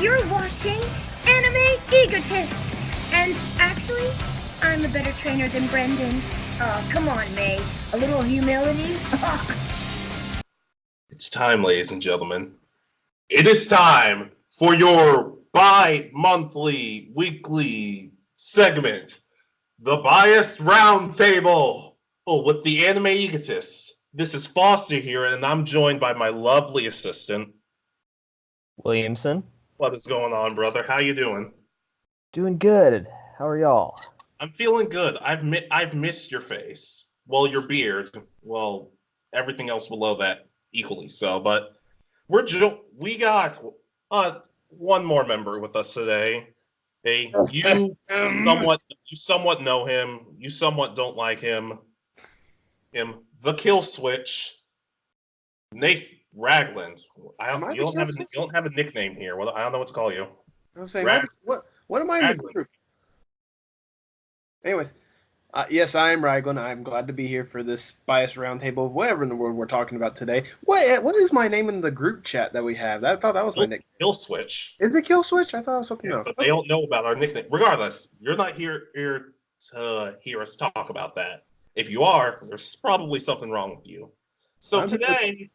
You're watching Anime Egotists! And actually, I'm a better trainer than Brendan. Oh, come on, May. A little humility? It's time, ladies and gentlemen. It is time for your bi-monthly, weekly segment, the Biased Roundtable, with the Anime Egotists. This is Foster here, and I'm joined by my lovely assistant, Williamson. What is going on, brother? How you doing? Doing good. How are y'all? I'm feeling good. I've missed your face. Well, your beard. Well, everything else below that equally so. But we got one more member with us today. Hey, you somewhat know him. You somewhat don't like him. The kill switch, Nate Ragland. You don't have a nickname here. Well, I don't know what to call you. I was saying, what am I in the group? Anyways, yes, I am Raglan. I'm glad to be here for this biased roundtable, whatever in the world we're talking about today. What is my name in the group chat that we have? I thought that was my nickname. Kill Switch. Is it Kill Switch? I thought it was something else. But they don't know about our nickname. Regardless, you're not here to hear us talk about that. If you are, there's probably something wrong with you. So today,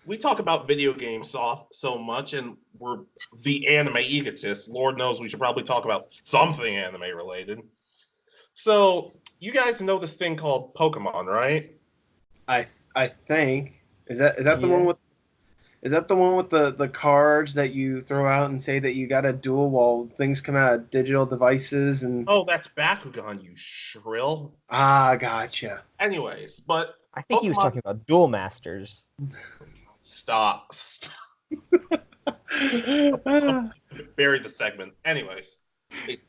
we talk about video games so much, and we're the Anime Egotists. Lord knows we should probably talk about something anime related. So you guys know this thing called Pokemon, right? I think is that the one with the cards that you throw out and say that you got to duel while things come out of digital devices and oh, that's Bakugan, you shrill. Ah, gotcha. Anyways, but I think he was talking about Duel Masters. Stop. Bury the segment. Anyways,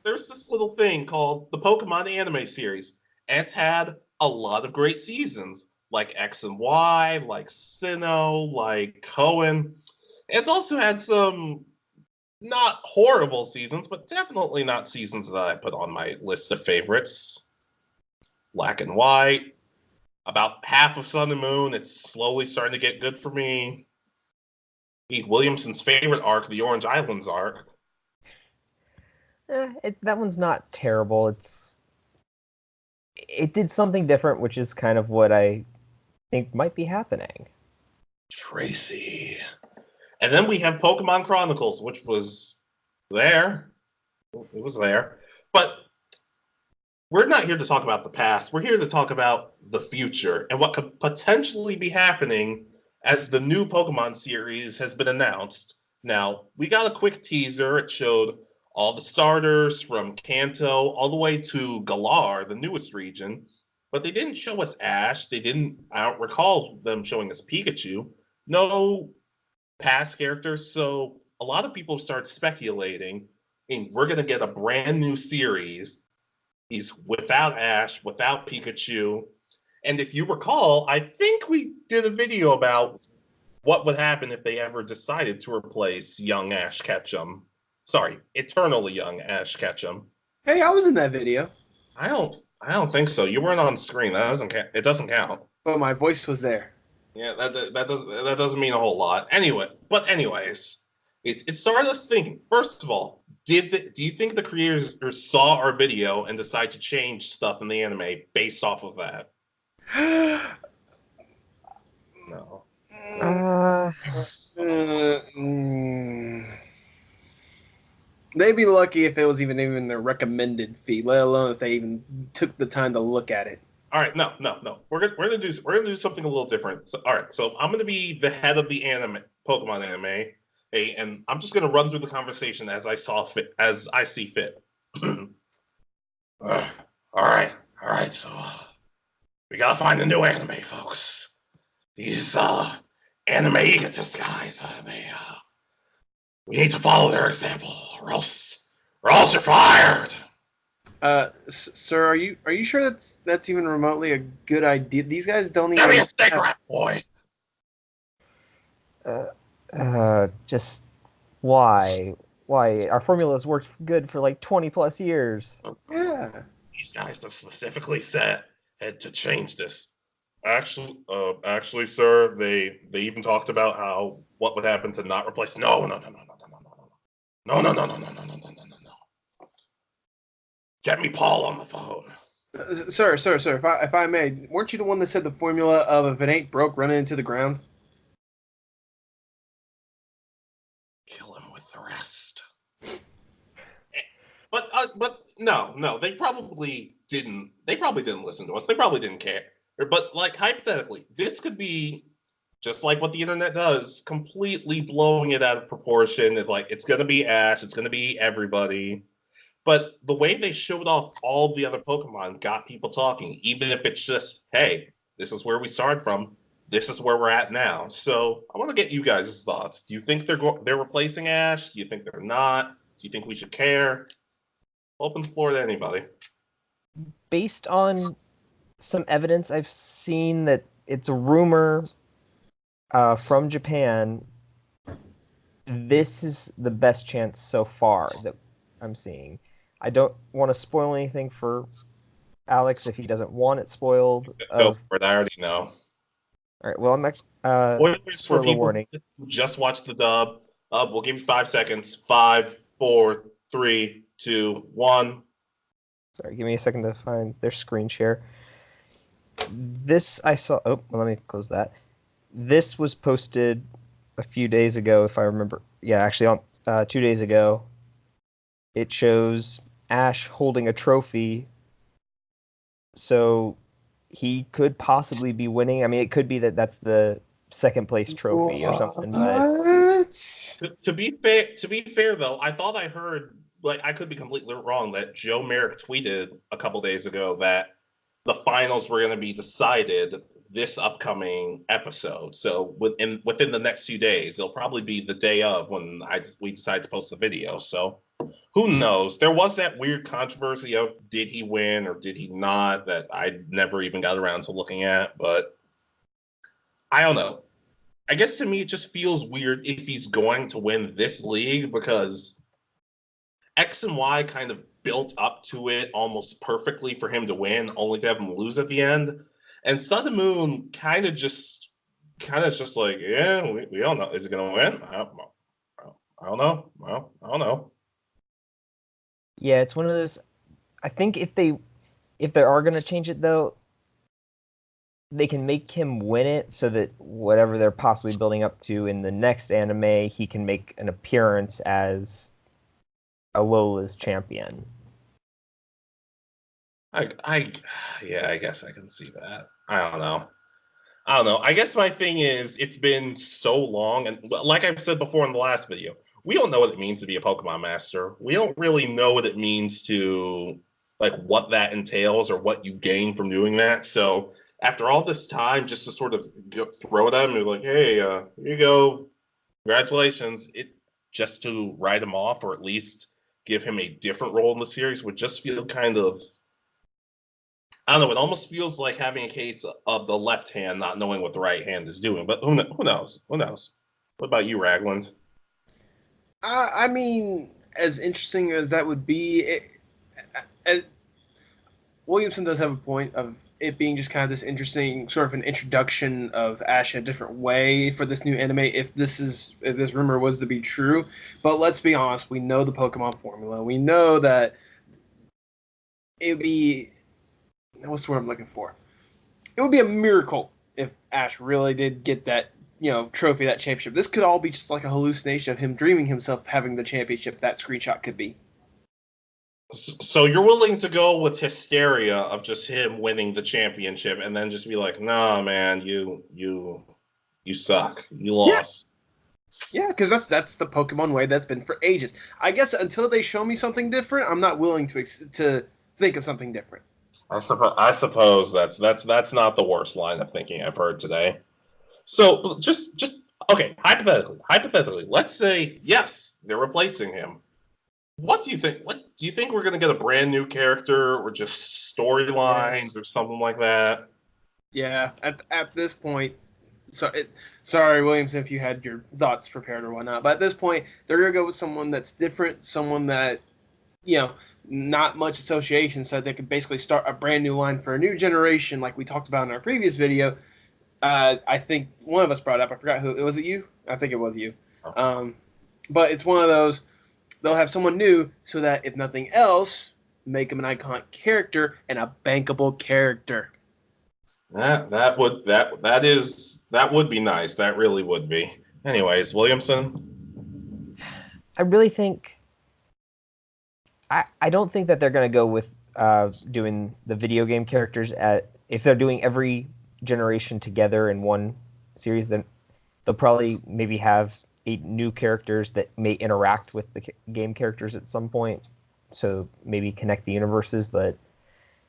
there's this little thing called the Pokemon anime series, and it's had a lot of great seasons, like X and Y, like Sinnoh, like Cohen. It's also had some not horrible seasons, but definitely not seasons that I put on my list of favorites. Black and White, about half of Sun and Moon, it's slowly starting to get good for me. Pete Williamson's favorite arc, the Orange Islands arc. That one's not terrible. It did something different, which is kind of what I think might be happening. Tracy. And then we have Pokemon Chronicles, which was there. It was there. But we're not here to talk about the past. We're here to talk about the future and what could potentially be happening as the new Pokemon series has been announced. Now, we got a quick teaser. It showed all the starters from Kanto all the way to Galar, the newest region. But they didn't show us Ash. I don't recall them showing us Pikachu. No past characters. So a lot of people start speculating, and we're going to get a brand new series. He's without Ash, without Pikachu. And if you recall, I think we did a video about what would happen if they ever decided to replace young Ash Ketchum. Sorry, eternally young Ash Ketchum. Hey, I was in that video. I don't think so. You weren't on screen. It doesn't count. But my voice was there. Yeah, that doesn't mean a whole lot. Anyways, it started us thinking. First of all, do you think the creators saw our video and decided to change stuff in the anime based off of that? No. They'd be lucky if it was even their recommended feed, let alone if they even took the time to look at it. All right, no. We're gonna do something a little different. So, all right, so I'm gonna be the head of the Pokemon anime. Hey, and I'm just gonna run through the conversation as I see fit. All right. So we gotta find a new anime, folks. These Anime Egotists guys, we need to follow their example, or else you're fired. Sir, are you sure that's even remotely a good idea? These guys don't Give me even a cigarette, boy. Just why? Why? Our formula's worked good for like 20 plus years. Yeah. These guys have specifically said to change this. Actually, sir, they even talked about how what would happen to not replace. No. Get me Paul on the phone. Sir, if I may, weren't you the one that said the formula of if it ain't broke, run it into the ground? Kill him with the rest. But no, they probably didn't. They probably didn't listen to us. They probably didn't care. But like hypothetically, this could be just like what the internet does, completely blowing it out of proportion. It's gonna be Ash, it's gonna be everybody. But the way they showed off all the other Pokemon got people talking, even if it's just, hey, this is where we started from. This is where we're at now. So I want to get you guys' thoughts. Do you think they're replacing Ash? Do you think they're not? Do you think we should care? Open the floor to anybody. Based on some evidence I've seen that it's a rumor from Japan, this is the best chance so far that I'm seeing. I don't want to spoil anything for Alex if he doesn't want it spoiled. Go for it. I already know. All right. Well, I'm Spoilers for spoiler people warning. who just watched the dub. We'll give you 5 seconds. 5, 4, 3, 2, 1. Sorry, give me a second to find their screen share. This I saw. Oh, well, let me close that. This was posted a few days ago, if I remember. Yeah, actually, on 2 days ago. It shows Ash holding a trophy, so he could possibly be winning. I mean, it could be that that's the second place trophy or something. But To be fair though, I thought I heard, like, I could be completely wrong, that Joe Merrick tweeted a couple days ago that the finals were going to be decided this upcoming episode. So within the next few days, it'll probably be the day of when we decide to post the video. So who knows? There was that weird controversy of did he win or did he not that I never even got around to looking at, but I don't know. I guess to me it just feels weird if he's going to win this league because X and Y kind of built up to it almost perfectly for him to win, only to have him lose at the end. And Sun and Moon kind of just like, yeah, we don't know. Is it going to win? I don't know. Well, I don't know. yeah, it's one of those. I think if they are going to change it though, they can make him win it so that whatever they're possibly building up to in the next anime, he can make an appearance as Alola's champion. I guess I can see that. I don't know. I guess my thing is it's been so long, and like I've said before in the last video, we don't know what it means to be a Pokemon master. We don't really know what it means to like what that entails or what you gain from doing that. So after all this time, just to sort of throw it at him and be like, hey, here you go, congratulations, it just to write him off or at least give him a different role in the series would just feel kind of, I don't know. It almost feels like having a case of the left hand not knowing what the right hand is doing. But who knows? Who knows? What about you, Ragland? I mean, as interesting as that would be, Williamson does have a point of it being just kind of this interesting sort of an introduction of Ash in a different way for this new anime. If this rumor was to be true, but let's be honest, we know the Pokemon formula. We know that it would be, what's the word I'm looking for? It would be a miracle if Ash really did get that, trophy, that championship. This could all be just like a hallucination of him dreaming himself having the championship that screenshot could be. So you're willing to go with hysteria of just him winning the championship and then just be like, nah, man, you suck. You lost. Yeah, because that's the Pokemon way that's been for ages. I guess until they show me something different, I'm not willing to think of something different. I suppose that's not the worst line of thinking I've heard today. So just okay, hypothetically, let's say yes, they're replacing him. What do you think? What do you think we're going to get a brand new character or just storylines Yes. or something like that? Yeah. At this point, sorry, Williamson, if you had your thoughts prepared or whatnot, but at this point, they're gonna go with someone that's different, someone that you know, not much association, so they could basically start a brand new line for a new generation, like we talked about in our previous video. I think one of us brought up. I forgot who. Was it you? I think it was you. Um, but it's one of those. They'll have someone new, so that if nothing else, make them an iconic character and a bankable character. That would be nice. That really would be. Anyways, Williamson. I really think I don't think that they're going to go with doing the video game characters if they're doing every generation together in one series. Then they'll probably maybe have 8 new characters that may interact with the game characters at some point, so maybe connect the universes. But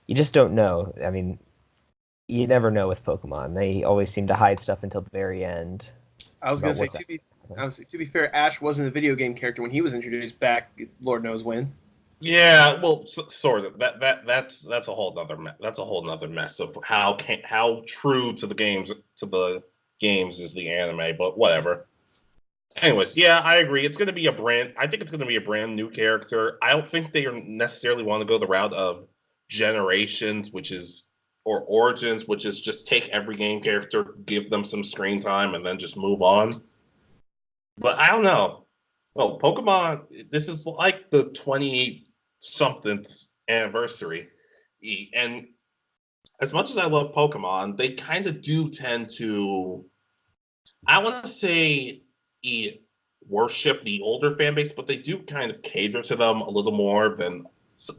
you just don't know. I mean, you never know with Pokemon. They always seem to hide stuff until the very end. I was gonna About say what's to be fair, Ash wasn't a video game character when he was introduced back, Lord knows when. Yeah, well, sort of. That's a whole nother mess of how true to the games is the anime, but whatever. Anyways, yeah, I agree. It's going to be a brand. I think it's going to be a brand new character. I don't think they necessarily want to go the route of generations, or origins, which is just take every game character, give them some screen time, and then just move on. But I don't know. Well, Pokemon, this is like the 20 something anniversary, and as much as I love Pokemon, they kind of do tend to, I want to say, worship the older fan base, but they do kind of cater to them a little more than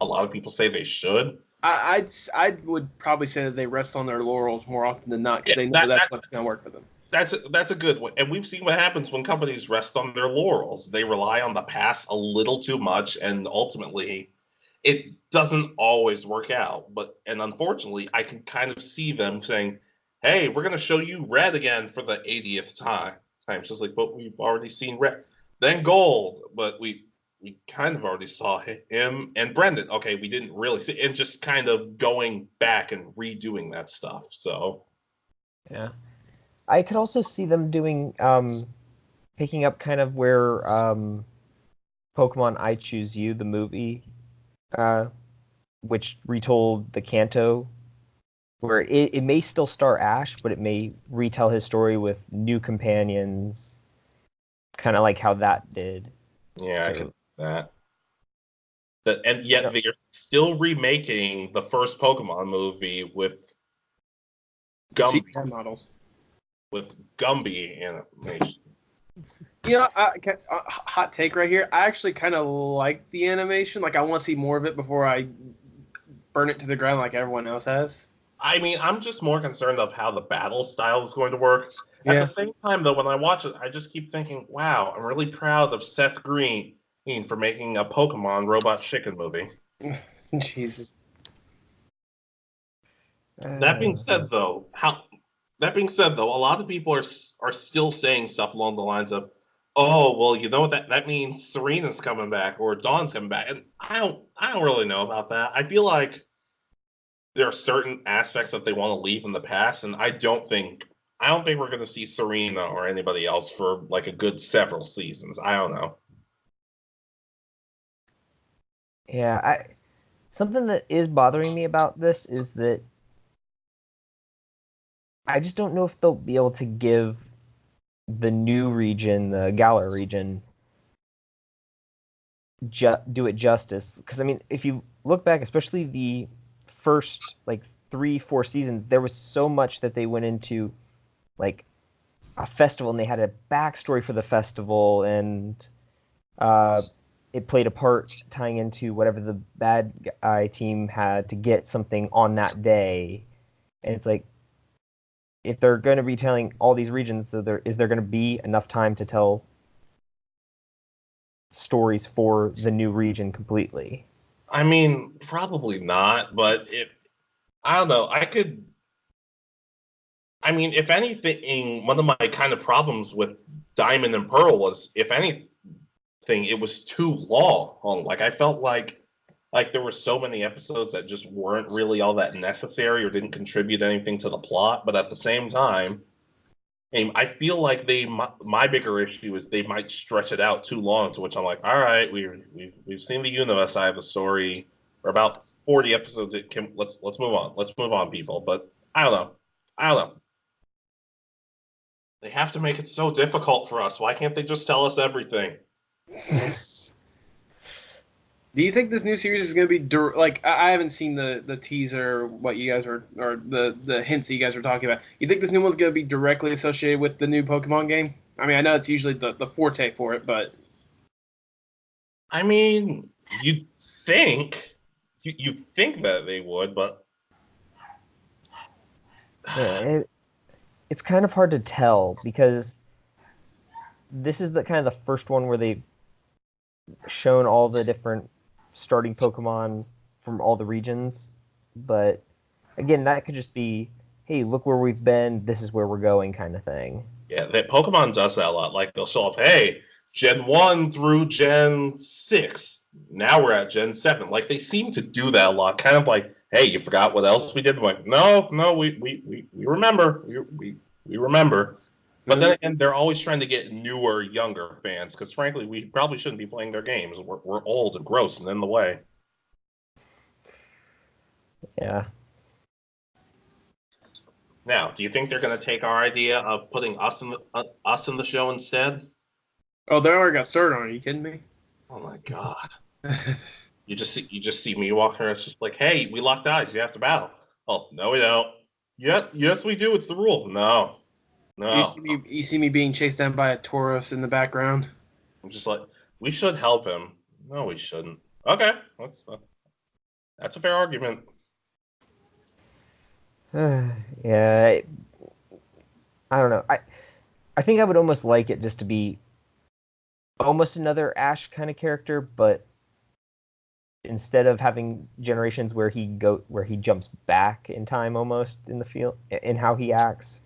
a lot of people say they should. I would probably say that they rest on their laurels more often than not because Yeah, they know that's what's gonna work for them. that's a good one, and we've seen what happens when companies rest on their laurels. They rely on the past a little too much, and ultimately, it doesn't always work out. And unfortunately, I can kind of see them saying, "Hey, we're going to show you red again for the 80th time." It's just like, but we've already seen red, then gold, but we kind of already saw him and Brendan. Okay, we didn't really see, and just kind of going back and redoing that stuff. So Yeah. I could also see them doing picking up kind of where Pokemon I Choose You, the movie, uh, which retold the Kanto, where it may still star Ash, but it may retell his story with new companions, kind of like how that did. yeah, I So, can and yet you know, they're still remaking the first Pokemon movie with Gumby CGI models. with Gumby animation. You know, hot take right here. I actually kind of like the animation. Like, I want to see more of it before I burn it to the ground like everyone else has. I mean, I'm just more concerned of how the battle style is going to work. At the Yeah. same time, though, when I watch it, I just keep thinking, wow, I'm really proud of Seth Green for making a Pokemon Robot Chicken movie. Jesus. That being yeah. said, though, a lot of people are still saying stuff along the lines of, "Oh, well, you know what that means? Serena's coming back or Dawn's coming back," and I don't really know about that. I feel like there are certain aspects that they want to leave in the past, and I don't think we're going to see Serena or anybody else for like a good several seasons. I don't know. Yeah, something that is bothering me about this is that I just don't know if they'll be able to give the new region, the Galar region, do it justice. Because I mean, if you look back, especially the first like 3, 4 seasons, there was so much that they went into, like a festival, and they had a backstory for the festival, and uh, it played a part tying into whatever the bad guy team had to get something on that day. And it's like, if they're going to be telling all these regions, is there going to be enough time to tell stories for the new region completely. I mean, probably not, but I don't know. I mean, if anything, one of my kind of problems with Diamond and Pearl was, if anything, it was too long. Like, I felt like there were so many episodes that just weren't really all that necessary or didn't contribute anything to the plot. But at the same time, I feel like my bigger issue is they might stretch it out too long. To which I'm like, all right, we've seen the universe side of the story. For about 40 episodes. Let's move on. Let's move on, people. But I don't know. I don't know. They have to make it so difficult for us. Why can't they just tell us everything? Do you think this new series is going to be like? I haven't seen the teaser, what you guys are, or the hints that you guys are talking about. You think this new one's going to be directly associated with the new Pokemon game? I mean, I know it's usually the forte for it, but I mean, you'd think you think that they would, but Yeah, it's kind of hard to tell because this is the kind of the first one where they've shown all the different starting Pokemon from all the regions. But again, that could just be, hey, look where we've been, this is where we're going kind of thing. yeah, that Pokemon does that a lot. Like they'll show up, hey, Gen 1 through Gen 6. Now we're at Gen 7. Like they seem to do that a lot. Kind of like, hey, you forgot what else we did? I'm like, no, we remember. We remember. But then again, they're always trying to get newer, younger fans, because frankly, we probably shouldn't be playing their games. We're old and gross and in the way. Yeah. Now, do you think they're going to take our idea of putting us in the show instead? oh, they already got started on it. Are you kidding me? Oh my god! You just see me walking around. It's just like, hey, we locked eyes. You have to battle. Oh no, we don't. Yes, we do. It's the rule. No. You see me being chased down by a Tauros in the background. I'm just like, we should help him. No, we shouldn't. Okay, that's a fair argument. Yeah, I don't know. I think I would almost like it just to be almost another Ash kind of character, but instead of having generations where he jumps back in time almost in the field in how he acts,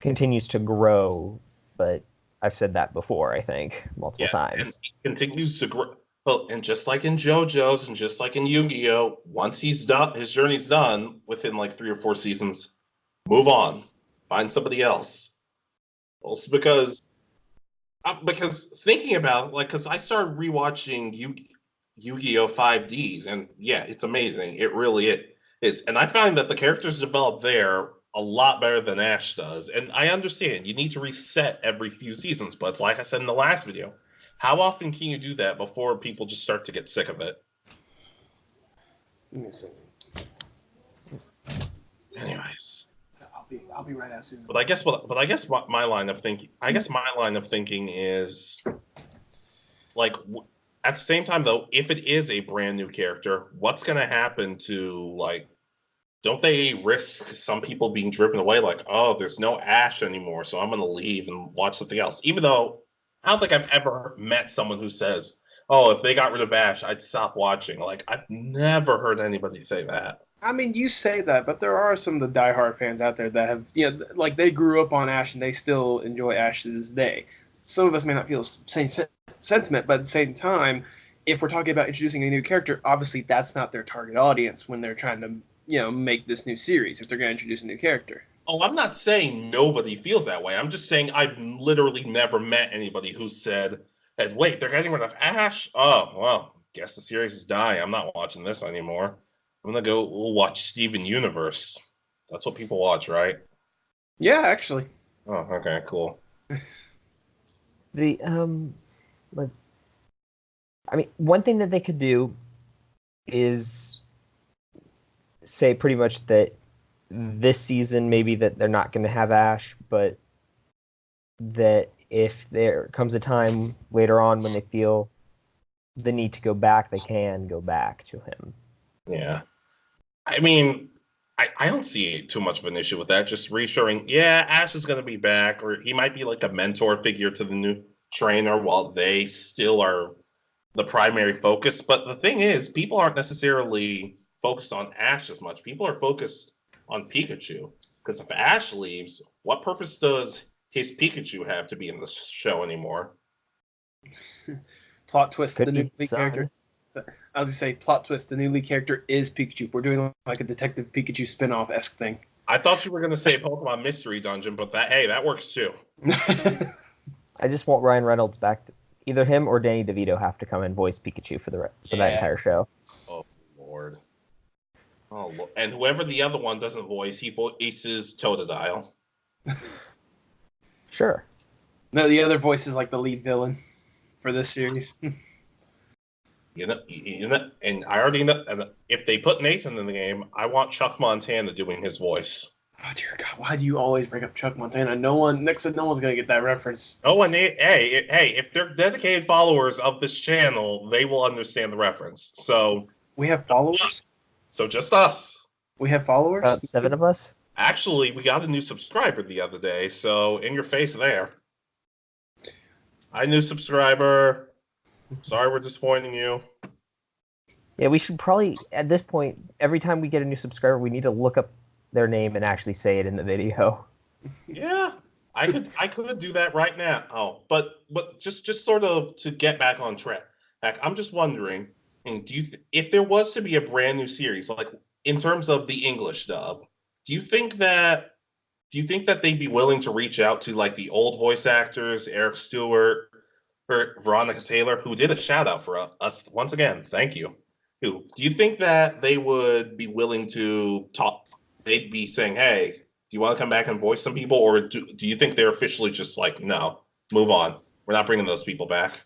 continues to grow. But I've said that before, I think, multiple times. And he continues to grow. Well, and just like in JoJo's and just like in Yu-Gi-Oh, once he's done, his journey's done within like 3 or 4 seasons, move on, find somebody else. Also because thinking about it, like, because I started rewatching Yu-Gi-Oh 5Ds, and yeah, it's amazing. It really is, and I find that the characters develop there a lot better than Ash does. And I understand you need to reset every few seasons, but it's like I said in the last video. How often can you do that before people just start to get sick of it? Give me a second. Anyways, I'll be right out soon. but I guess my line of thinking is like at the same time though, if it is a brand new character, what's going to happen to like? Don't they risk some people being driven away? Like, oh, there's no Ash anymore, so I'm going to leave and watch something else. Even though I don't think I've ever met someone who says, "Oh, if they got rid of Ash, I'd stop watching." Like, I've never heard anybody say that. I mean, you say that, but there are some of the diehard fans out there that have, like they grew up on Ash and they still enjoy Ash to this day. Some of us may not feel the same sentiment, but at the same time, if we're talking about introducing a new character, obviously that's not their target audience when they're trying to, make this new series. If they're going to introduce a new character. Oh, I'm not saying nobody feels that way. I'm just saying I've literally never met anybody who said, "And wait, they're getting rid of Ash? Oh, well, guess the series is dying. I'm not watching this anymore. I'm gonna go watch Steven Universe." That's what people watch, right? Yeah, actually. Oh, okay, cool. The I mean, one thing that they could do is say pretty much that this season maybe that they're not going to have Ash, but that if there comes a time later on when they feel the need to go back, they can go back to him. Yeah. I mean, I don't see too much of an issue with that. Just reassuring, yeah, Ash is going to be back, or he might be like a mentor figure to the new trainer while they still are the primary focus. But the thing is, people aren't necessarily focused on Ash as much. People are focused on Pikachu. Because if Ash leaves, what purpose does his Pikachu have to be in the show anymore? Plot twist: Could the be new lead son. character. I was gonna say, plot twist: the new lead character is Pikachu. We're doing like a Detective Pikachu spin-off esque thing. I thought you were going to say Pokemon Mystery Dungeon, but that works too. I just want Ryan Reynolds back. Either him or Danny DeVito have to come and voice Pikachu for that entire show. Oh Lord. Oh Lord. And whoever the other one doesn't voice, he voices Totodile. Sure. No, the other voice is like the lead villain for this series. You know, and I already know. And if they put Nathan in the game, I want Chuck Montana doing his voice. Oh dear God, why do you always bring up Chuck Montana? No one's gonna get that reference. Oh, and hey, if they're dedicated followers of this channel, they will understand the reference. So We have followers. So just us. We have followers. About 7 of us. Actually, we got a new subscriber the other day, so in your face there. Hi, new subscriber. Sorry we're disappointing you. Yeah, we should probably, at this point, every time we get a new subscriber, we need to look up their name and actually say it in the video. Yeah, I could do that right now. Oh, but just sort of to get back on track. I'm just wondering, do you if there was to be a brand new series, like in terms of the English dub, do you think that they'd be willing to reach out to like the old voice actors, Eric Stewart or Veronica Taylor, who did a shout out for us once again? Thank you. Do you think that they would be willing to talk? They'd be saying, "Hey, do you want to come back and voice some people?" Or do you think they're officially just like, "No, move on. We're not bringing those people back."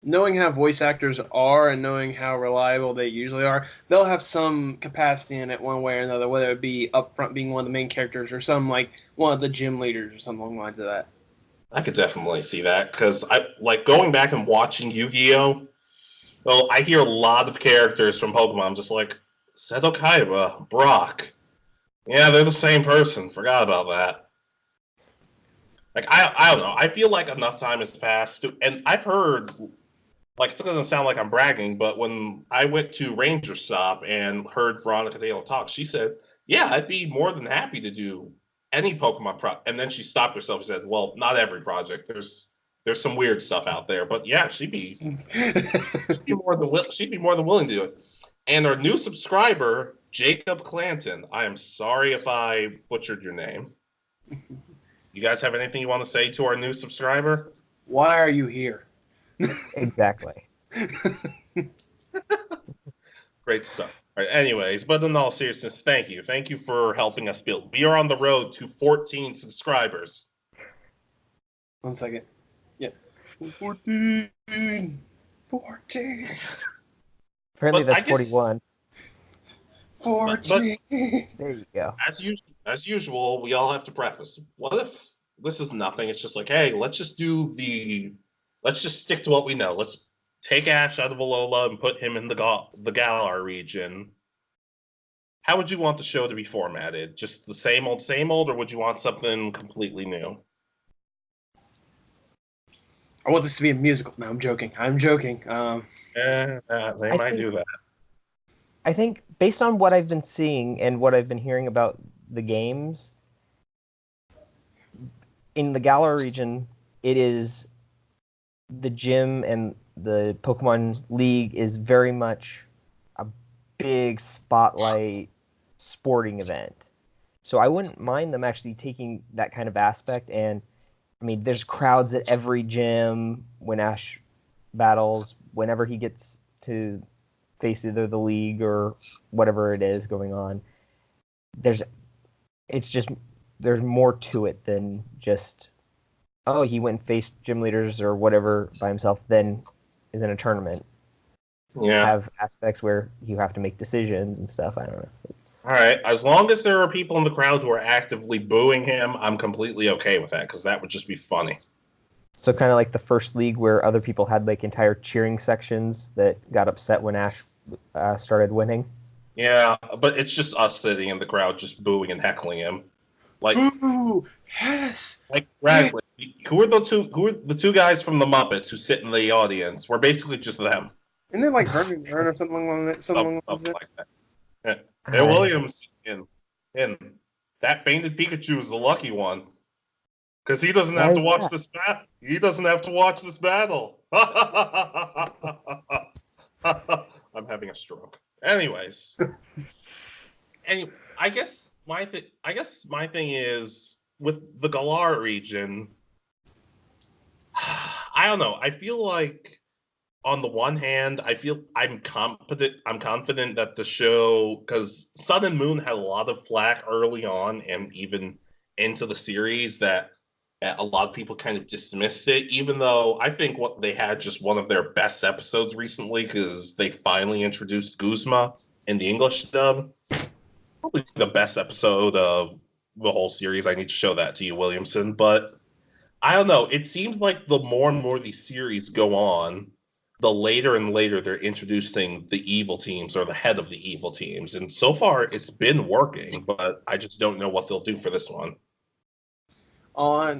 Knowing how voice actors are and knowing how reliable they usually are, they'll have some capacity in it one way or another, whether it be up front being one of the main characters or some like one of the gym leaders or something along the lines of that. I could definitely see that because I like going back and watching Yu-Gi-Oh! Well, I hear a lot of characters from Pokemon. I'm just like, Seto Kaiba, Brock. Yeah, they're the same person. Forgot about that. Like, I don't know. I feel like enough time has passed. And I've heard, like, it doesn't sound like I'm bragging, but when I went to Ranger Stop and heard Veronica Taylor talk, she said, yeah, I'd be more than happy to do any Pokemon project. And then she stopped herself and said, well, not every project. There's some weird stuff out there. But yeah, she'd be more than willing to do it. And our new subscriber, Jacob Clanton. I am sorry if I butchered your name. You guys have anything you want to say to our new subscriber? Why are you here? Exactly. Great stuff. All right, anyways, but in all seriousness, thank you. Thank you for helping us build. We are on the road to 14 subscribers. 1 second. Yeah. 14. 14. Apparently But I that's guess- 41. 14. There you go. As usual, we all have to preface. What if this is nothing? It's just like, hey, let's just stick to what we know. Let's take Ash out of Alola and put him in the Galar region. How would you want the show to be formatted? Just the same old, or would you want something completely new? I want this to be a musical. No, I'm joking. They might do that. I think based on what I've been seeing and what I've been hearing about the games, in the Galar region, it is the gym and the Pokemon League is very much a big spotlight sporting event. So I wouldn't mind them actually taking that kind of aspect. And I mean, there's crowds at every gym when Ash battles, whenever he gets to face either the league or whatever it is going on. There's more to it than just, oh, he went and faced gym leaders or whatever by himself, then is in a tournament. Yeah. Have aspects where you have to make decisions and stuff. I don't know. All right. As long as there are people in the crowd who are actively booing him, I'm completely okay with that because that would just be funny. So kind of like the first league where other people had like entire cheering sections that got upset when Ash started winning. Yeah, but it's just us sitting in the crowd just booing and heckling him. Like, Ooh, yes. like Radcliffe, Who are the two guys from the Muppets who sit in the audience? We're basically just them. Isn't it like Vernon or something along that? Something along Something that? like that. Yeah. Hey, Williams in that fainted Pikachu is the lucky one. Because he doesn't Why have to is watch that? this battle. He doesn't have to watch this battle. I'm having a stroke. Anyways, and I guess my thing is with the Galar region. I don't know. I feel like on the one hand, I feel I'm confident. I'm confident that the show, because Sun and Moon had a lot of flack early on, and even into the series, that a lot of people kind of dismissed it. Even though I think what they had just one of their best episodes recently, because they finally introduced Guzma in the English dub. Probably the best episode of the whole series. I need to show that to you, Williamson. But I don't know. It seems like the more and more these series go on, the later and later they're introducing the evil teams or the head of the evil teams. And so far, it's been working, but I just don't know what they'll do for this one. All I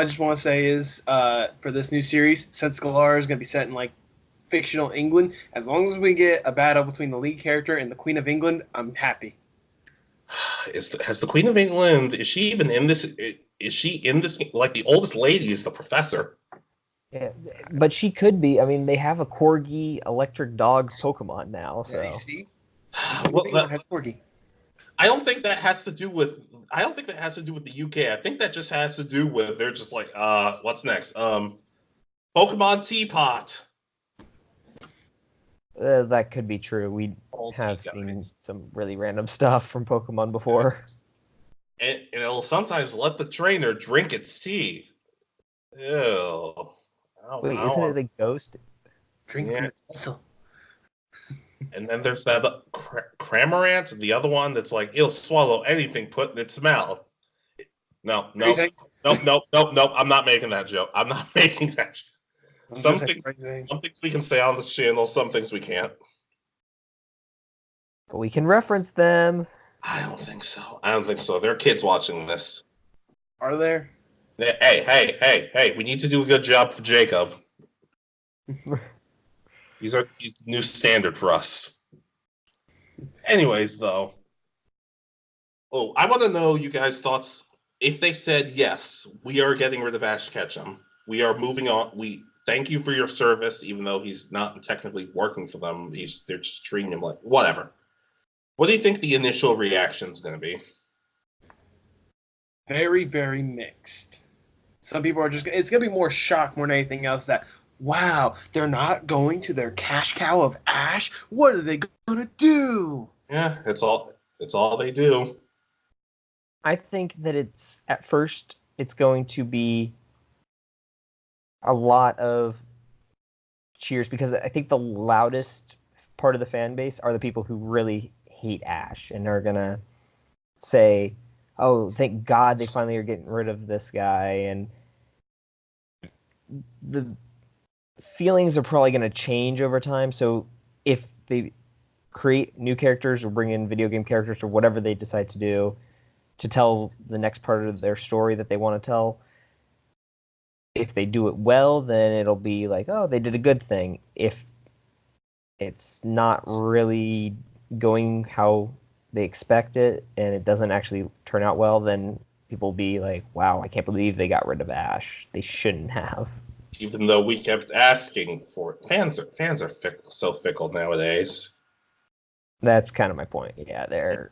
just want to say is for this new series, since Galar is going to be set in like fictional England, as long as we get a battle between the lead character and the Queen of England, I'm happy. Has the Queen of England? Is she even in this? Is she in this? Like the oldest lady is the professor. Yeah, but she could be. I mean, they have a corgi electric dog Pokemon now, so Yeah, you see, Well, England has Corgi. I don't think that has to do with. I don't think that has to do with the UK. I think that just has to do with they're just like, what's next? Pokemon Teapot. that could be true. We All have tea seen guys. some really random stuff from Pokemon before. And it'll sometimes let the trainer drink its tea. Ew. Wait, I don't isn't it want- a ghost? Drink Yeah. from its vessel. And then there's that Cramorant, the other one that's like, it'll swallow anything put in its mouth. No. Crazy. Nope. I'm not making that joke. I'm not making that joke. I'm Some just things, crazy. some things we can say on this channel, some things we can't. But we can reference them. I don't think so. There are kids watching this. Are there? Hey. We need to do a good job for Jacob. He's the new standard for us. Anyways, though. Oh, I want to know you guys' thoughts. If they said, yes, we are getting rid of Ash Ketchum. We are moving on. We thank you for your service, even though he's not technically working for them. They're just treating him like whatever. What do you think the initial reaction is going to be? Very, very mixed. Some people are just, it's going to be more shock more than anything else that, wow, they're not going to their cash cow of Ash? What are they going to do? Yeah, it's all they do. I think that at first it's going to be a lot of cheers because I think the loudest part of the fan base are the people who really hate Ash and are gonna say, "Oh, thank God they finally are getting rid of this guy." And the feelings are probably gonna change over time. So if they create new characters or bring in video game characters or whatever they decide to do to tell the next part of their story that they want to tell, if they do it well, then it'll be like, oh, they did a good thing. If it's not really going how they expect it and it doesn't actually turn out well, then people will be like, wow, I can't believe they got rid of Ash. They shouldn't have. Even though we kept asking for it. Fans are so fickle nowadays. That's kind of my point. Yeah,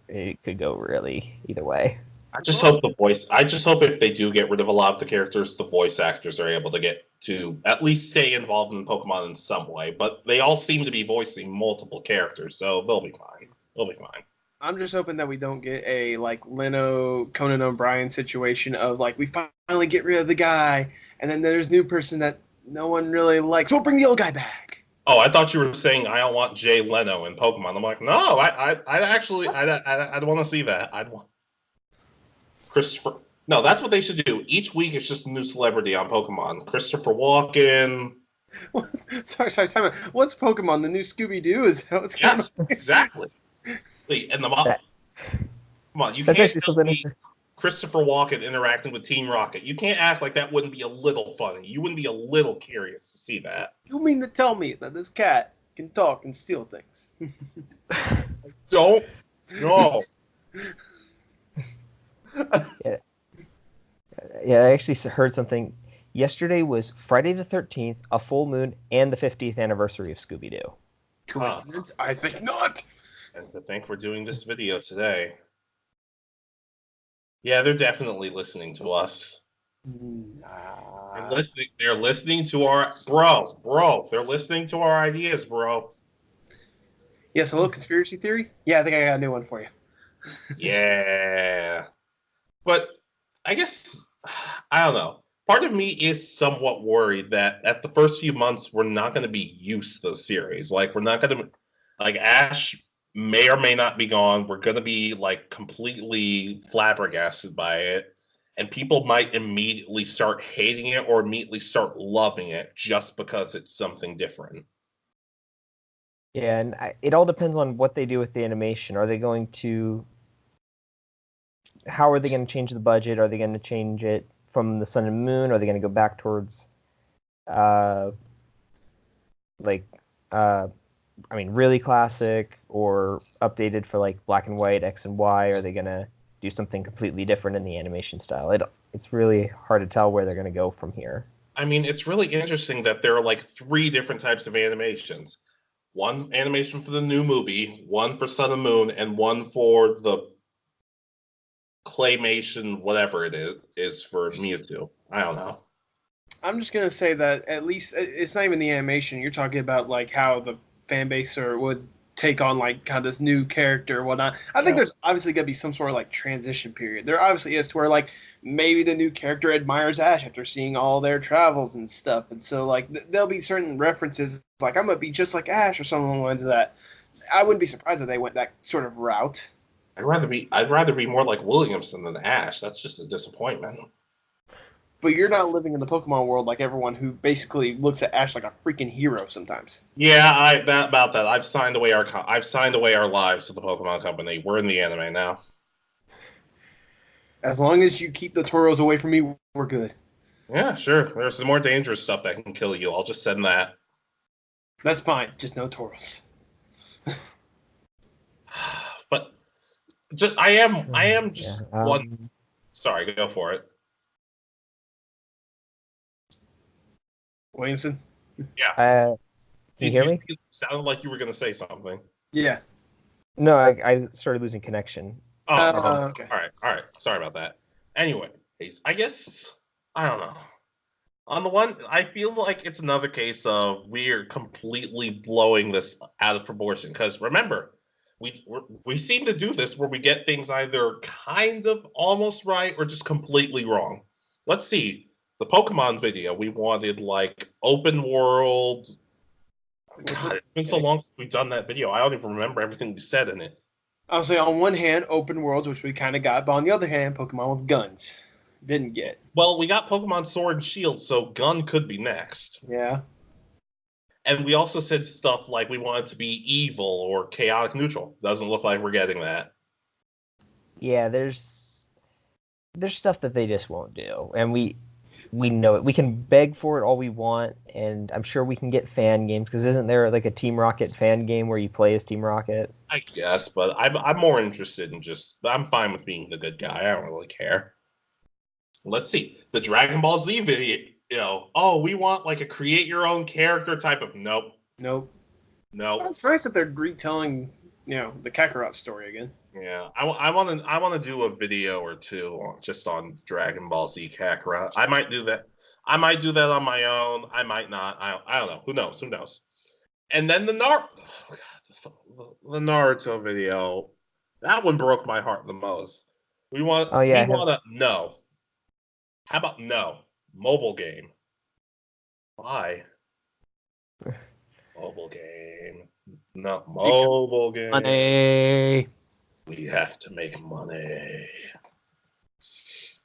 it could go really either way. I just hope if they do get rid of a lot of the characters, the voice actors are able to get to at least stay involved in Pokemon in some way. But they all seem to be voicing multiple characters, so they'll be fine. I'm just hoping that we don't get a like Leno, Conan O'Brien situation of like we finally get rid of the guy, and then there's a new person that no one really likes. We'll bring the old guy back. Oh, I thought you were saying I don't want Jay Leno in Pokemon. I'm like, no, I don't want to see that. I'd want Christopher. No, that's what they should do. Each week it's just a new celebrity on Pokemon. Christopher Walken. Sorry, time out. What's Pokemon? The new Scooby Doo? Is that what's going Yes, on? exactly. And the mom. Come on, you That's can't actually tell something. me Christopher Walken interacting with Team Rocket. You can't act like that wouldn't be a little funny. You wouldn't be a little curious to see that. You mean to tell me that this cat can talk and steal things? Don't. No. Yeah, I actually heard something. Yesterday was Friday the 13th, a full moon, and the 50th anniversary of Scooby-Doo. Coincidence? I think not. And to think we're doing this video today. Yeah, they're definitely listening to us. They're listening to our bro. They're listening to our ideas, bro. Yes, hello, conspiracy theory? Yeah, I think I got a new one for you. Yeah. But I guess, I don't know. Part of me is somewhat worried that at the first few months, we're not going to be used to the series. Like, we're not going to, like, Ash may or may not be gone. We're going to be, like, completely flabbergasted by it. And people might immediately start hating it or immediately start loving it just because it's something different. Yeah, and it all depends on what they do with the animation. Are they going to... How are they going to change the budget? Are they going to change it from the Sun and Moon? Are they going to go back towards, really classic or updated for like black and white, X and Y? Are they going to do something completely different in the animation style? It's really hard to tell where they're going to go from here. I mean, it's really interesting that there are like 3 different types of animations. One animation for the new movie, one for Sun and Moon, and one for the claymation, whatever it is for Mewtwo. I don't know. I'm just gonna say that at least it's not even the animation. You're talking about like how the fan base would take on like kind of this new character or whatnot. I think there's obviously gonna be some sort of like transition period. There obviously is to where like maybe the new character admires Ash after seeing all their travels and stuff, and so like there'll be certain references like I'm gonna be just like Ash or something along the lines of that. I wouldn't be surprised if they went that sort of route. I'd rather be more like Williamson than Ash. That's just a disappointment. But you're not living in the Pokemon world like everyone who basically looks at Ash like a freaking hero sometimes. Yeah, about that. I've signed away our lives to the Pokemon Company. We're in the anime now. As long as you keep the Toros away from me, we're good. Yeah, sure. There's some more dangerous stuff that can kill you. I'll just send that. That's fine. Just no Tauros. But I am just one. Sorry, go for it. Williamson? Yeah. Can you hear me? You sounded like you were going to say something. Yeah. No, I started losing connection. Oh, okay. All right. Sorry about that. Anyway, I guess, I don't know. On the one, I feel like it's another case of we're completely blowing this out of proportion. Because remember, we seem to do this where we get things either kind of almost right or just completely wrong. Let's see. The Pokemon video, we wanted like open world. God, it's been so long since we've done that video. I don't even remember everything we said in it. I'll say on one hand, open worlds, which we kind of got, but on the other hand, Pokemon with guns. Didn't get. Well, we got Pokemon Sword and Shield, so gun could be next. Yeah. And we also said stuff like we want it to be evil or chaotic neutral. Doesn't look like we're getting that. Yeah, there's stuff that they just won't do, and we know it. We can beg for it all we want, and I'm sure we can get fan games, because isn't there like a Team Rocket fan game where you play as Team Rocket? I guess, but I'm more interested in I'm fine with being the good guy. I don't really care. Let's see. The Dragon Ball Z video, we want like a create your own character type of nope. Nope. Nope. Well, it's nice that they're retelling, the Kakarot story again. Yeah, I want to do a video or two just on Dragon Ball Z Kakarot. I might do that. I might do that on my own. I might not. I don't know. Who knows? Who knows? And then the Naruto video, that one broke my heart the most. We want to no. How about no mobile game? Why? Mobile game. Not mobile game. Money. We have to make money.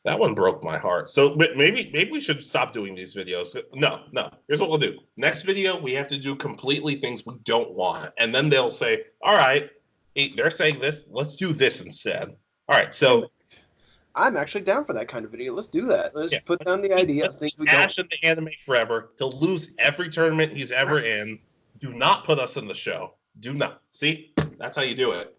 That one broke my heart. So maybe we should stop doing these videos. No. Here's what we'll do. Next video, we have to do completely things we don't want. And then they'll say, all right, they're saying this. Let's do this instead. All right, so I'm actually down for that kind of video. Let's do that. Let's Yeah. put down the idea of things we Ash don't. in the anime forever. He'll lose every tournament he's ever in. Do not put us in the show. Do not. See, that's how you do it.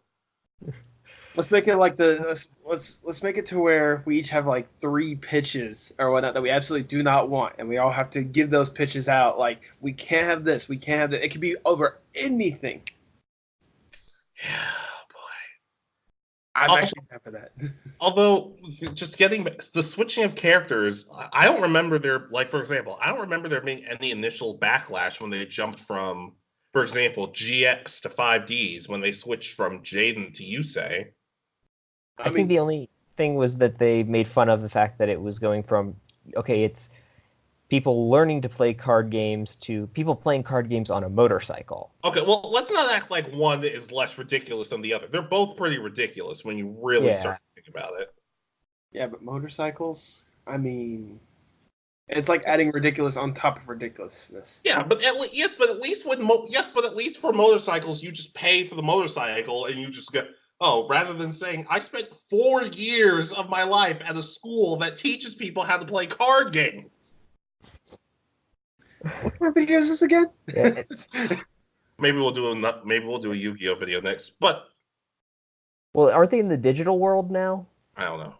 Let's make it like let's make it to where we each have like 3 pitches or whatnot that we absolutely do not want, and we all have to give those pitches out. Like, we can't have this, we can't have that. It could be over anything. Yeah. I'm actually down for that. Although, just getting the switching of characters, I don't remember there, like, for example, I don't remember there being any initial backlash when they jumped from, for example, GX to 5Ds, when they switched from Jaden to Yusei. I think the only thing was that they made fun of the fact that it was going from, okay, it's people learning to play card games to people playing card games on a motorcycle. Okay, well, let's not act like one is less ridiculous than the other. They're both pretty ridiculous when you really start to think about it. Yeah, but motorcycles, I mean, it's like adding ridiculous on top of ridiculousness. Yeah, but at least for motorcycles, you just pay for the motorcycle and you just get. Oh, rather than saying, I spent 4 years of my life at a school that teaches people how to play card games. What kind of video is this again? Yeah, Maybe we'll do a Yu-Gi-Oh video next. But well, aren't they in the digital world now? I don't know.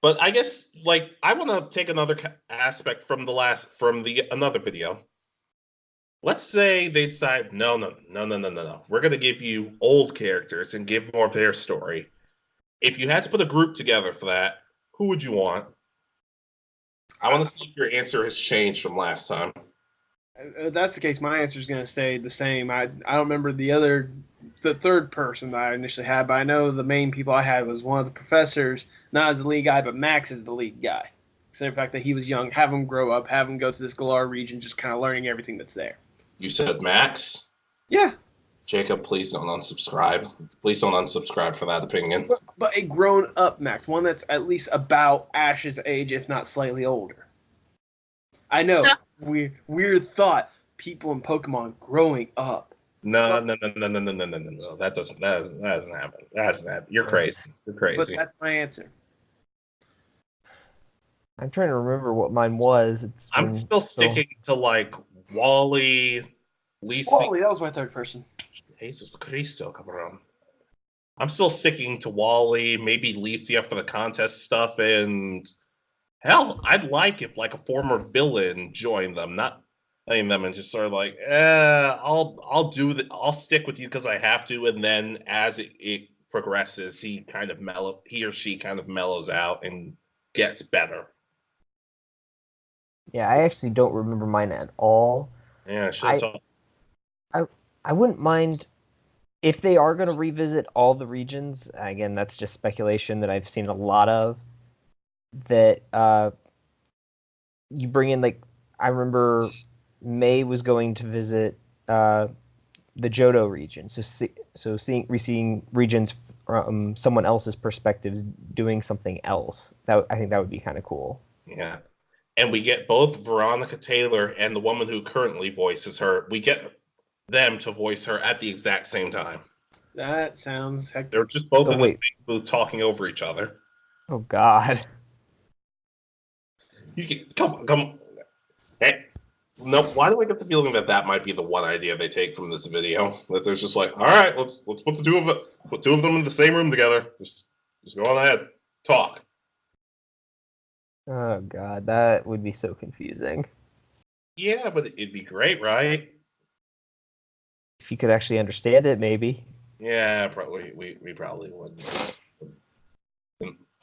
But I guess, like, I want to take another aspect from another video. Let's say they decide, no. We're going to give you old characters and give more of their story. If you had to put a group together for that, who would you want? I want to see if your answer has changed from last time. If that's the case, my answer is going to stay the same. I don't remember the third person that I initially had, but I know the main people I had was one of the professors, not as the lead guy, but Max is the lead guy. Except the fact that he was young, have him grow up, have him go to this Galar region, just kind of learning everything that's there. You said Max? Yeah. Jacob, please don't unsubscribe. Please don't unsubscribe for that opinion. But a grown-up Max, one that's at least about Ash's age, if not slightly older. I know, weird thought, people in Pokemon growing up. No. That doesn't happen. That doesn't happen. You're crazy. You're crazy. But that's my answer. I'm trying to remember what mine was. I'm still sticking to, like, Wally, Lisa. Wally, that was my third person. Jesus Cristo, cabrón. I'm still sticking to Wally, maybe Licia for the contest stuff, and hell, I'd like if, like, a former villain joined them, not playing them and just sort of like, I'll stick with you because I have to, and then as it progresses, he or she kind of mellows out and gets better. Yeah, I actually don't remember mine at all. Yeah, I wouldn't mind if they are going to revisit all the regions. Again, that's just speculation that I've seen a lot of. That you bring in, like, I remember May was going to visit the Johto region, so seeing regions from someone else's perspectives doing something else. I think that would be kind of cool. Yeah. And we get both Veronica Taylor and the woman who currently voices her. We get them to voice her at the exact same time. That sounds hectic. They're just both in the same booth talking over each other. Oh God! You can come. Hey, no. Why do I get the feeling that might be the one idea they take from this video? That there's just like, all right, let's put put two of them in the same room together. Just go on ahead, talk. Oh God, that would be so confusing. Yeah, but it'd be great, right? If you could actually understand it, maybe. Yeah, probably. We probably would.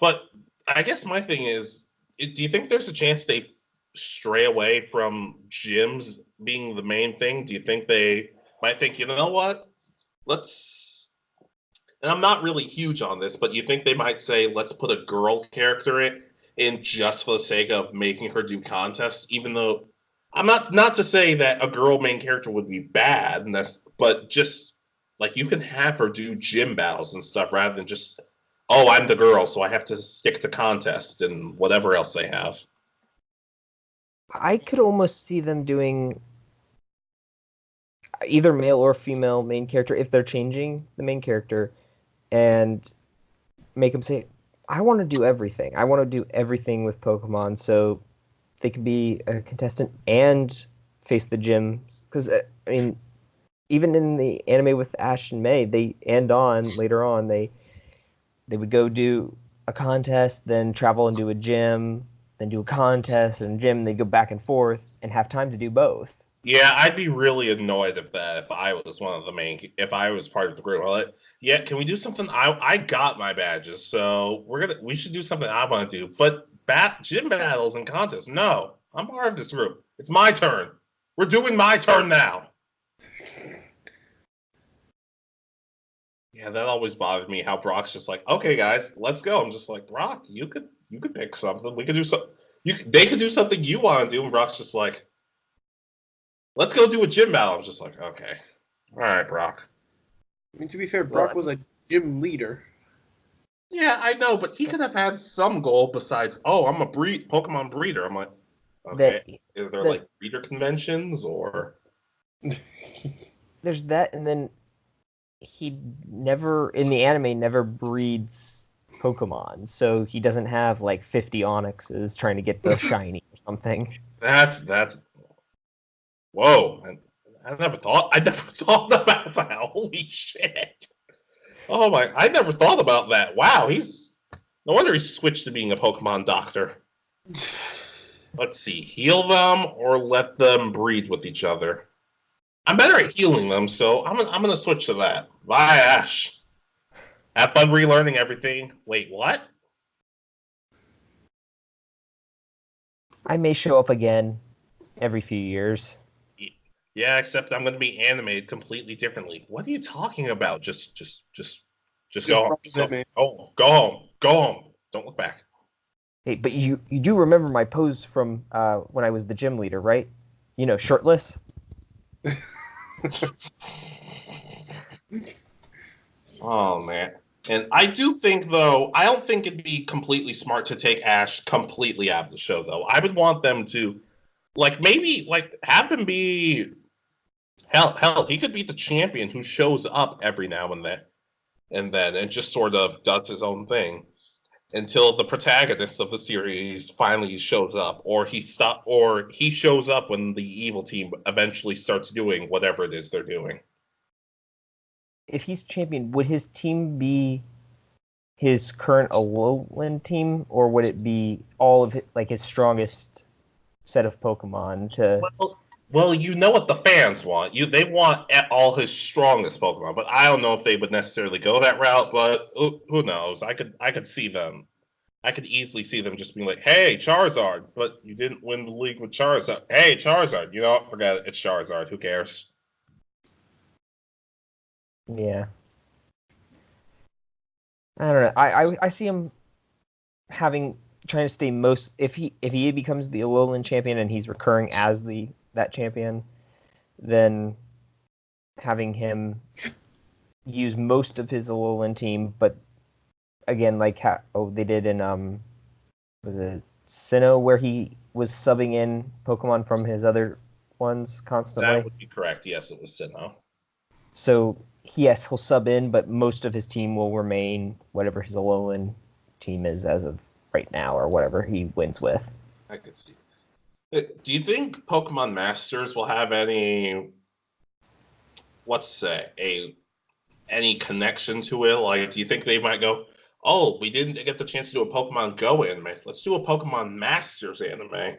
But I guess my thing is, do you think there's a chance they stray away from gyms being the main thing? Do you think they might think, you know what? Let's. And I'm not really huge on this, but you think they might say, let's put a girl character in just for the sake of making her do contests, even though I'm not to say that a girl main character would be bad, but just like you can have her do gym battles and stuff rather than just, oh, I'm the girl, so I have to stick to contest and whatever else they have. I could almost see them doing either male or female main character if they're changing the main character, and make them say, I want to do everything. I want to do everything with Pokemon, so they can be a contestant and face the gym. Because, I mean, even in the anime with Ash and May, later on, they would go do a contest, then travel and do a gym, then do a contest and gym. They go back and forth and have time to do both. Yeah, I'd be really annoyed if I was one of the if I was part of the group. Yeah, can we do something? I got my badges, so we should do something I want to do. But gym battles and contests, no. I'm part of this group. It's my turn. We're doing my turn now. Yeah, that always bothered me. How Brock's just like, okay, guys, let's go. I'm just like, Brock, you could pick something. We could do something. They could do something you want to do, and Brock's just like, let's go do a gym battle. I'm just like, okay, all right, Brock. I mean, to be fair, Brock was a gym leader. Yeah, I know, but he could have had some goal besides, oh, I'm a Pokemon breeder. I'm like, okay, are there like breeder conventions or? There's that, and then he never in the anime never breeds Pokemon, so he doesn't have like 50 Onyxes trying to get the shiny or something. That's whoa! I never thought about that. Holy shit! Oh my! I never thought about that. Wow, no wonder he switched to being a Pokemon doctor. Let's see, heal them or let them breed with each other. I'm better at healing them, so I'm gonna switch to that. Bye, Ash. Have fun relearning everything. Wait, what? I may show up again every few years. Yeah, except I'm going to be animated completely differently. What are you talking about? Just go home. Go home. Go home. Don't look back. Hey, but you do remember my pose from when I was the gym leader, right? You know, shirtless. Oh man. And I do think, though, I don't think it'd be completely smart to take Ash completely out of the show, though. I would want them to, maybe have him be hell. He could be the champion who shows up every now and then, and just sort of does his own thing until the protagonist of the series finally shows up, or he shows up when the evil team eventually starts doing whatever it is they're doing. If he's champion, would his team be his current Alolan team, or would it be all of his strongest set of Pokemon to? Well, you know what the fans want. They want all his strongest Pokemon, but I don't know if they would necessarily go that route. But who knows? I could see them. I could easily see them just being like, "Hey, Charizard, but you didn't win the league with Charizard. Hey, Charizard, you know what? Forget it. It's Charizard. Who cares?" Yeah. I don't know. I see him trying to stay most if he becomes the Alolan champion and he's recurring as that champion, then having him use most of his Alolan team, but again, they did in was it Sinnoh, where he was subbing in Pokemon from his other ones constantly. That would be correct. Yes, it was Sinnoh. So yes, he'll sub in, but most of his team will remain whatever his Alolan team is as of right now, or whatever he wins with. I could see. Do you think Pokemon Masters will have any, any connection to it? Like, do you think they might go, oh, we didn't get the chance to do a Pokemon Go anime. Let's do a Pokemon Masters anime.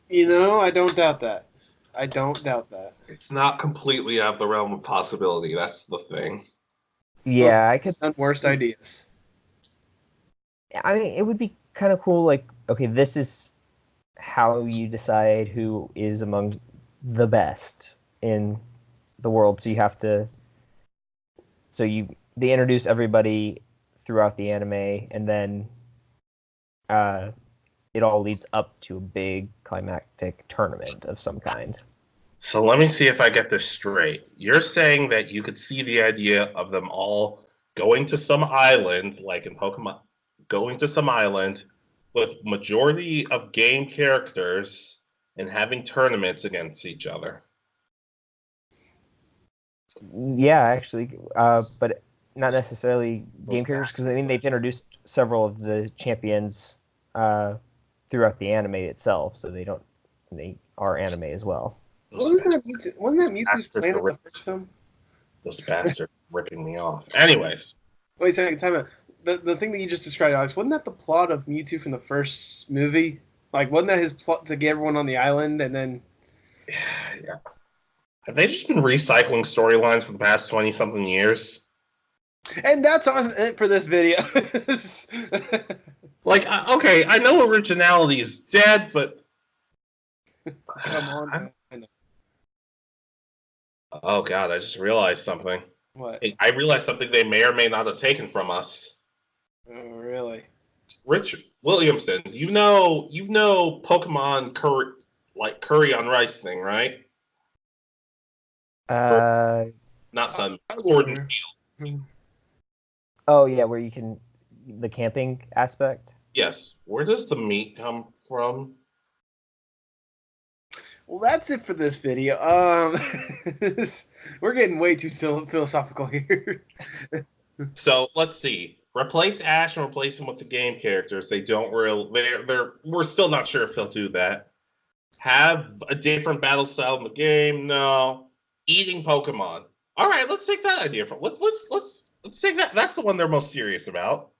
You know, I don't doubt that. I don't doubt that. It's not completely out of the realm of possibility. That's the thing. Yeah, I could. Worst ideas. I mean, it would be kind of cool. Like, okay, this is how you decide who is among the best in the world. So you have to. They introduce everybody throughout the anime, and then it all leads up to a big climactic tournament of some kind. So let me see if I get this straight. You're saying that you could see the idea of them all going to some island, like in Pokemon, going to some island with majority of game characters and having tournaments against each other. Yeah, actually, but not necessarily Those game characters, because I mean they've introduced several of the champions throughout the anime itself, so they are anime as well. those Wasn't that Mewtwo's bastards planet are the first film? those bastards ripping me off. Anyways, Wait a second, time out. The thing that you just described, Alex, wasn't that the plot of Mewtwo from the first movie? Like, wasn't that his plot to get everyone on the island and then? yeah. Have they just been recycling storylines for the past 20 something years? And that's on it for this video. Like, okay, I know originality is dead, but Come on, man. oh god, I just realized something. What? I realized something they may or may not have taken from us. Oh, really? Richard Williamson, you know Pokemon curry, like curry on rice thing, right? Uh, Not Sun, I was Sword and aware. Shield. oh yeah, where you can the camping aspect. Yes. Where does the meat come from? Well, that's it for this video. We're getting way too still philosophical here. So let's see. Replace Ash and replace him with the game characters. They don't really. We're still not sure if they'll do that. Have a different battle style in the game? No. Eating Pokemon. All right, let's take that idea from. Let's take that. That's the one they're most serious about.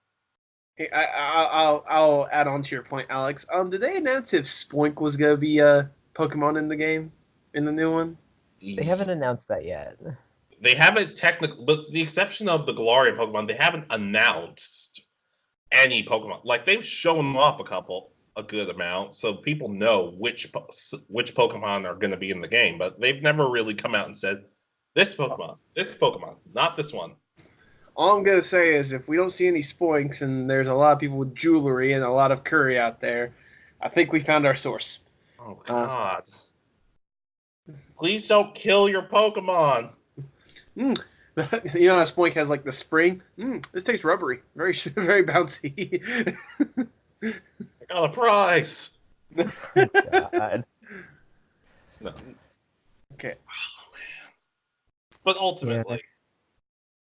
Hey, I'll add on to your point, Alex. Did they announce if Spoink was gonna be a Pokemon in the game, in the new one? They haven't announced that yet. They haven't technically, with the exception of the Galarian Pokemon, they haven't announced any Pokemon. Like they've shown off a good amount, so people know which Pokemon are going to be in the game. But they've never really come out and said this Pokemon, not this one. All I'm gonna say is if we don't see any Spoinks and there's a lot of people with jewelry and a lot of curry out there, I think we found our source. Oh God! Please don't kill your Pokemon. You know how Spoink has like the spring? This tastes rubbery, very very bouncy. I got a prize. God. No. Okay. Oh, man. But ultimately,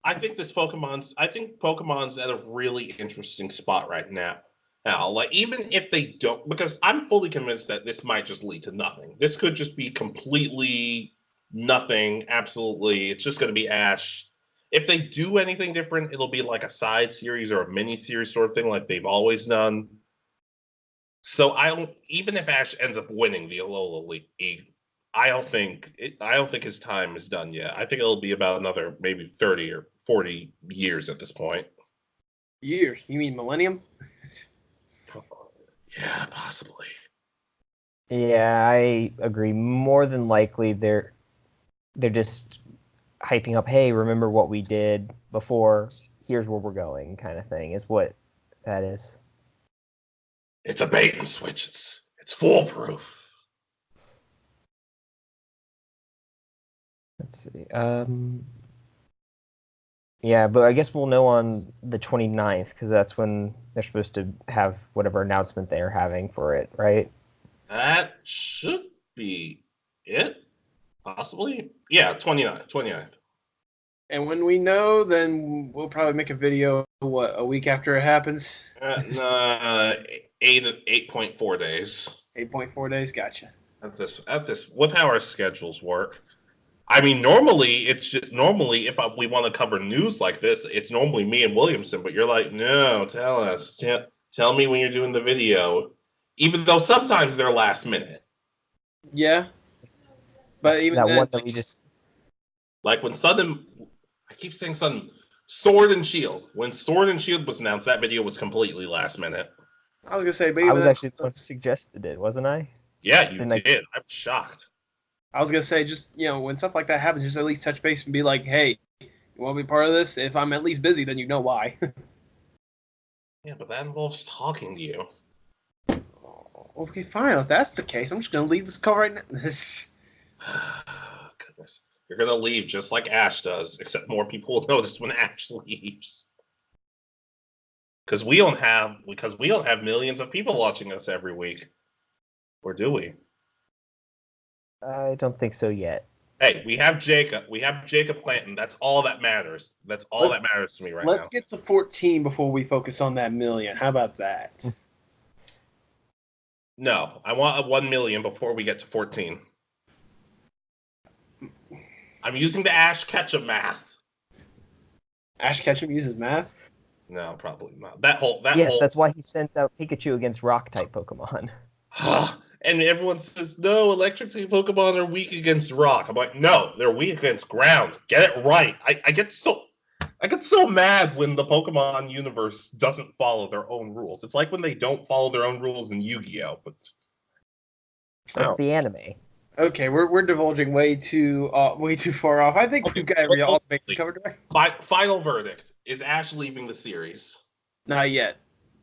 I think Pokemon's at a really interesting spot right now. Now, like even if they don't, because I'm fully convinced that this might just lead to nothing. This could just be completely nothing. Absolutely, it's just going to be Ash. If they do anything different, it'll be like a side series or a mini series sort of thing, like they've always done. So I don't. Even if Ash ends up winning the Alola League, I don't think his time is done yet. I think it'll be about another maybe 30 or 40 years at this point. Years? You mean millennium? Yeah, possibly. Yeah, I agree. More than likely, they're just hyping up. Hey, remember what we did before? Here's where we're going, kind of thing. Is what that is. It's a bait and switch. It's foolproof. Let's see. Yeah, but I guess we'll know on the 29th because that's when they're supposed to have whatever announcement they're having for it, right? That should be it. Possibly. Yeah, 29th. And when we know, then we'll probably make a video, a week after it happens? 8.4 days. 8.4 days? Gotcha. At this, with how our schedules work. I mean, normally if we want to cover news like this, it's normally me and Williamson. But you're like, no, tell us, tell me when you're doing the video, even though sometimes they're last minute. Yeah. But even that then, one that we just like when I keep saying Sword and Shield. When Sword and Shield was announced, that video was completely last minute. I was gonna say, but I even was then, actually the one who suggested it, wasn't I? Yeah, you Didn't I- did. I'm shocked. I was gonna say, just when stuff like that happens, just at least touch base and be like, "Hey, you want to be part of this? If I'm at least busy, then you know why." Yeah, but that involves talking to you. Okay, fine. If that's the case, I'm just gonna leave this call right now. Goodness. You're gonna leave just like Ash does, except more people will notice when Ash leaves. Because we don't have millions of people watching us every week. Or do we? I don't think so yet. Hey, we have Jacob. We have Jacob Clanton. That's all that matters. That's all that matters to me right now. Let's get to 14 before we focus on that million. How about that? No, I want a 1 million before we get to 14. I'm using the Ash Ketchum math. Ash Ketchum uses math? No, probably not. That whole That's why he sends out Pikachu against rock type Pokemon. and everyone says, no, electric type Pokemon are weak against rock. I'm like, no, they're weak against ground. Get it right. I get so mad when the Pokemon universe doesn't follow their own rules. It's like when they don't follow their own rules in Yu-Gi-Oh! But That's the anime. Okay, we're divulging way too far off. I think we've got all the bases covered, right? Final verdict: is Ash leaving the series? Not yet.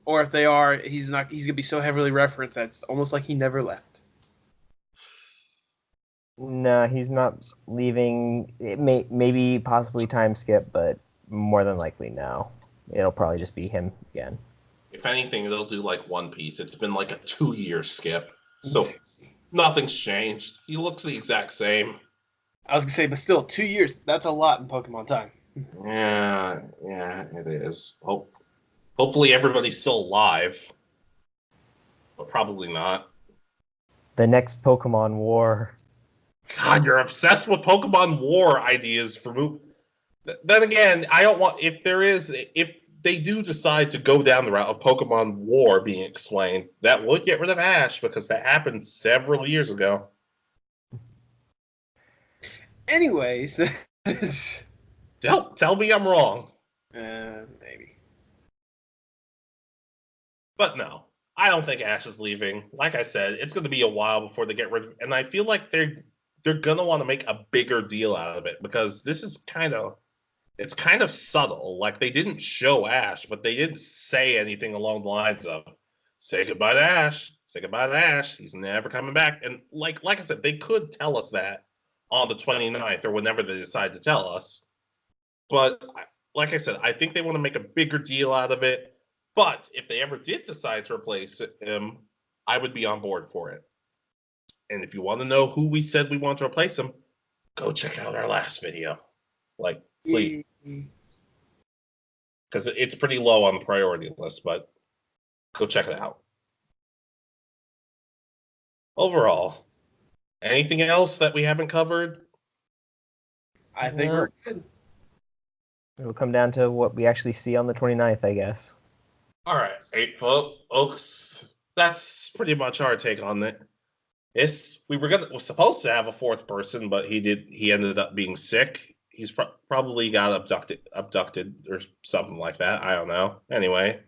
Or if they are, he's not. He's gonna be so heavily referenced that it's almost like he never left. No, he's not leaving. It maybe possibly time skip, but more than likely no. It'll probably just be him again. If anything, it'll do like One Piece. It's been like a 2-year skip, so nothing's changed. He looks the exact same. I was gonna say, but still, 2 years. That's a lot in Pokemon time. Yeah, it is. Hopefully everybody's still alive, but probably not. The next Pokemon War. God, you're obsessed with Pokemon War ideas for move. Then again, I don't want if they do decide to go down the route of Pokemon War being explained, that would get rid of Ash because that happened several years ago. Anyways, Tell me I'm wrong. maybe. But no, I don't think Ash is leaving. Like I said, it's going to be a while before they get rid of, and I feel like they're going to want to make a bigger deal out of it because this is kind of subtle. Like they didn't show Ash, but they didn't say anything along the lines of "Say goodbye to Ash. Say goodbye to Ash. He's never coming back." And like I said, they could tell us that on the 29th or whenever they decide to tell us. But like I said, I think they want to make a bigger deal out of it. But if they ever did decide to replace him, I would be on board for it. And if you want to know who we said we want to replace him, go check out our last video. Like, please. Because it's pretty low on the priority list, but go check it out. Overall, anything else that we haven't covered? I think we're good. It'll come down to what we actually see on the 29th, I guess. All right, 8 folks. That's pretty much our take on it. We're supposed to have a fourth person, but he ended up being sick. He's probably got abducted or something like that. I don't know. Anyway,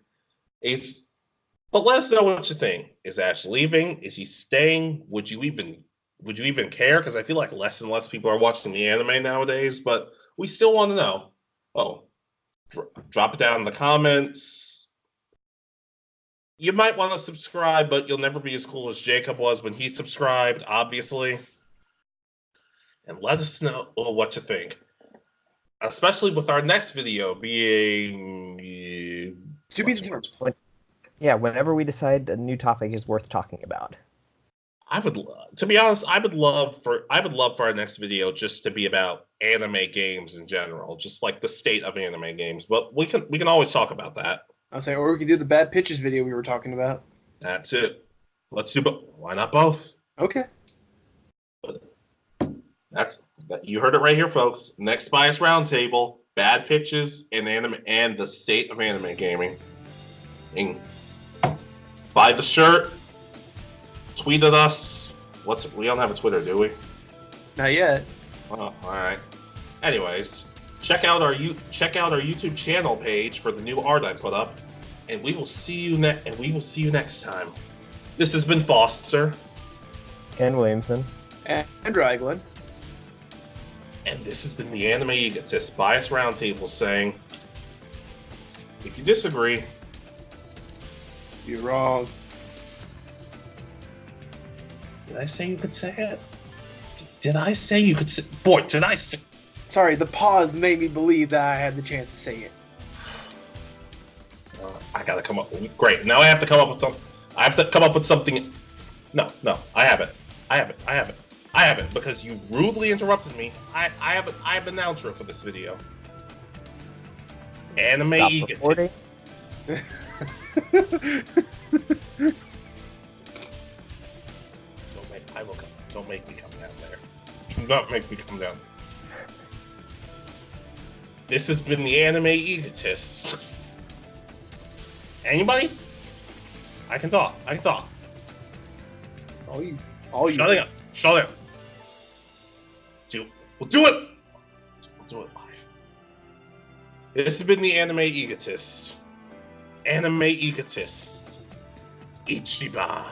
but let us know what you think. Is Ash leaving? Is he staying? Would you even care? Because I feel like less and less people are watching the anime nowadays, but we still want to know. Oh, drop it down in the comments. You might want to subscribe, but you'll never be as cool as Jacob was when he subscribed, obviously. And let us know what you think. Especially with our next video being... To be determined. Yeah, whenever we decide a new topic is worth talking about. To be honest, I would love for our next video just to be about anime games in general, just like the state of anime games. But we can always talk about that. I'll say, or we could do the bad pitches video we were talking about. That's it. Let's do both. Why not both? Okay. You heard it right here, folks. Next Bias Roundtable: bad pitches in anime and the state of anime gaming. And buy the shirt. Tweet at us. We don't have a Twitter, do we? Not yet. Oh, all right. Anyways, check out our YouTube channel page for the new art I put up, and we will see you next time. This has been Foster Ken Williamson and Raglan. And this has been the Anime Egotists Bias Roundtable saying, if you disagree, you're wrong. Did I say you could say it? Did I say you could say... Boy, did I say... Sorry, the pause made me believe that I had the chance to say it. I gotta come up with... Great, now I have to come up with something... No, I have it. I haven't, because you rudely interrupted me. I have an outro for this video. Anime Stop Egotists. recording. Don't make me come down there. Do not make me come down. This has been the Anime Egotists. Anybody? I can talk. All you. Shut up. We'll do it live. This has been the Anime Egotist. Anime Egotist. Ichiban.